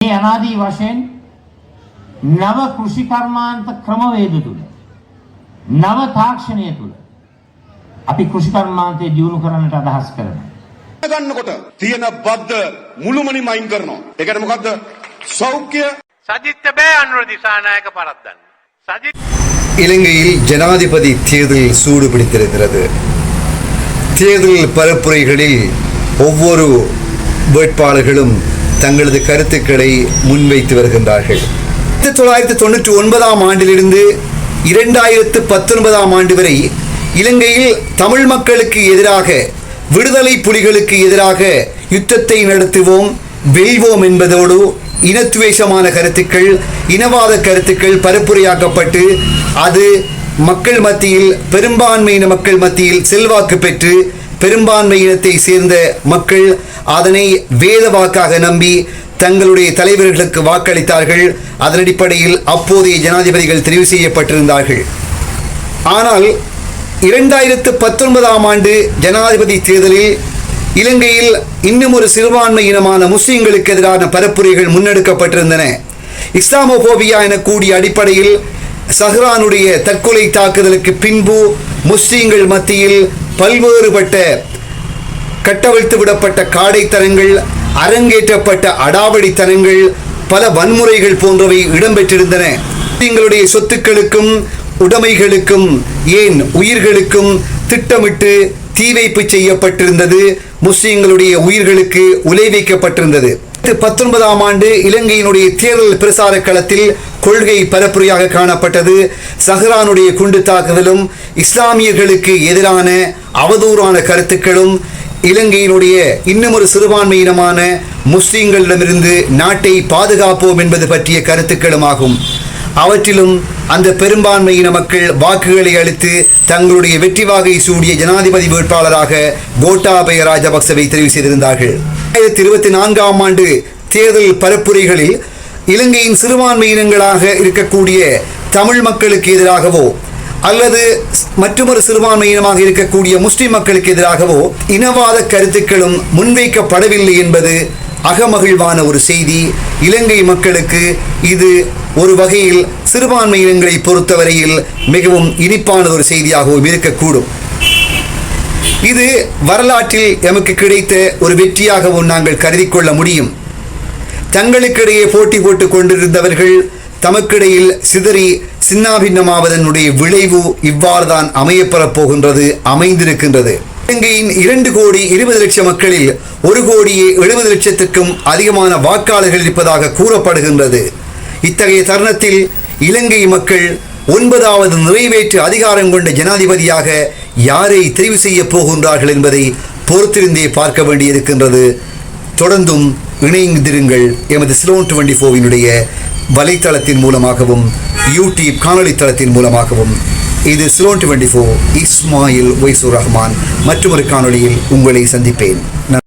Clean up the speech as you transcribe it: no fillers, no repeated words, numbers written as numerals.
අනාදී වශයෙන් නව කෘෂි කර්මාන්ත ක්‍රමවේද තුල නව තාක්ෂණය තුල අපි කෘෂි කර්මාන්තය දියුණු කරන්නට අදහස් කරනවා. ගන්නකොට තියෙන බද්ද මුළුමනින්ම අයින් කරනවා. ඒකට මොකද්ද? සෞඛ්‍ය සජිත් බෑ අනුර දිසානායක පරද්දන්න. සජිත් இலங்கையில் ஜனாதிபதி தேர்தல் சூடு பிடித்திருக்கிறது. தேர்தல் பரப்புரைகளில் ஒவ்வொரு வேட்பாளர்களும் தங்களது கருத்துக்களை முன்வைத்து வருகின்றார்கள். 1999 ஆண்டிலிருந்து 2019 ஆண்டு வரை இலங்கையில் தமிழ் மக்களுக்கு எதிராக, விடுதலை புலிகளுக்கு எதிராக யுத்தத்தை நடத்துவோம், வெல்வோம் என்பதோடு இனத்துவேஷமான கருத்துக்கள், இனவாத கருத்துக்கள் பரப்புரையாக்கப்பட்டு அது மக்கள் மத்தியில், பெரும்பான்மையின மக்கள் மத்தியில் செல்வாக்கு பெற்று பெரும்பான்மை இனத்தை சேர்ந்த மக்கள் அதனை வேத வாக்காக நம்பி தங்களுடைய தலைவர்களுக்கு வாக்களித்தார்கள். அதன் அடிப்படையில் அப்போதைய ஜனாதிபதிகள் தெரிவு செய்யப்பட்டிருந்தார்கள். ஆனால் 2019 ஆண்டு ஜனாதிபதி தேர்தலில் இலங்கையில் இன்னும் ஒரு சிறுபான்மை இனமான முஸ்லிம்களுக்கு எதிரான பரப்புரைகள் முன்னெடுக்கப்பட்டிருந்தன. இஸ்லாமோபோபியா என கூடிய அடிப்படையில் சஹ்ரானுடைய தற்கொலை தாக்குதலுக்கு பின்பு முஸ்லிம்கள் மத்தியில் பல்வேறுபட்ட கட்டவிழ்த்து விடப்பட்ட காடைத்தனங்கள், அரங்கேற்றப்பட்ட அடாவடித்தனங்கள், பல வன்முறைகள் போன்றவை இடம்பெற்றிருந்தன. முஸ்லிம்களுடைய சொத்துக்களுக்கும் உடைமைகளுக்கும், ஏன் உயிர்களுக்கும் திட்டமிட்டு தீ வைப்பு செய்யப்பட்டிருந்தது. முஸ்லிம்களுடைய உயிர்களுக்கு உலை வைக்கப்பட்டிருந்தது. 2019 ஆண்டு இலங்கையினுடைய தேர்தல் பிரசார களத்தில் கொள்கை பரப்புரையாக காணப்பட்டது. சஹ்ரானுடைய குண்டு தாக்குதலும், இஸ்லாமியர்களுக்கு எதிரான அவதூறான கருத்துக்களும், இலங்கையினுடைய இன்னும் ஒரு சிறுபான்மையினமான முஸ்லிம்களிடமிருந்து நாட்டை பாதுகாப்போம் என்பது பற்றிய கருத்துக்களும் ஆகும். அவற்றிலும் அந்த பெரும்பான்மையின மக்கள் வாக்குகளை அளித்து தங்களுடைய வெற்றி வாகை சூடிய ஜனாதிபதி வேட்பாளராக கோட்டாபய ராஜபக்சவை தெரிவு செய்திருந்தார்கள். 2024 ஆண்டு தேர்தல் பரப்புரைகளில் இலங்கையின் சிறுபான்மையினங்களாக இருக்கக்கூடிய தமிழ் மக்களுக்கு எதிராகவோ அல்லது மற்றொரு சிறுபான்மையினமாக இருக்கக்கூடிய முஸ்லிம் மக்களுக்கு எதிராகவோ இனவாத கருத்துக்களும் முன்வைக்கப்படவில்லை என்பது அகமகிழ்வான ஒரு செய்தி. இலங்கை மக்களுக்கு இது ஒரு வகையில் சிறுபான்மையினங்களை பொறுத்தவரையில் மிகவும் இனிப்பான ஒரு செய்தியாகவும் இருக்கக்கூடும். இது வரலாற்றில் எமக்கு கிடைத்த ஒரு வெற்றியாகவும் நாங்கள் கருதி கொள்ள முடியும். தங்களுக்கிடையே போட்டி போட்டுக் கொண்டிருந்தவர்கள் தமக்கிடையில் சிதறி சின்னாபின்னமாவதனுடைய விளைவு இவ்வாறுதான் அமையப்பெறப் போகின்றது, அமைந்திருக்கின்றது. இலங்கையின் 2,20,00,000 மக்களில் 1,70,00,000 அதிகமான வாக்காளர்கள் இருப்பதாக கூறப்படுகின்றது. இத்தகைய தருணத்தில் இலங்கை மக்கள் 9வது நிறைவேற்று அதிகாரம் கொண்ட ஜனாதிபதியாக யாரை தெரிவு செய்ய போகின்றார்கள் என்பதை பொறுத்திருந்தே பார்க்க வேண்டியிருக்கின்றது. தொடர்ந்தும் இணைந்திருங்கள் எமது சிலோன் 24 வலைத்தளத்தின் மூலமாகவும் யூடியூப் காணொலி தளத்தின் மூலமாகவும். இது சிலோன் 24 இஸ்மாயில் வைசூர் ரஹ்மான். மற்றொரு காணொலியில் உங்களை சந்திப்பேன்.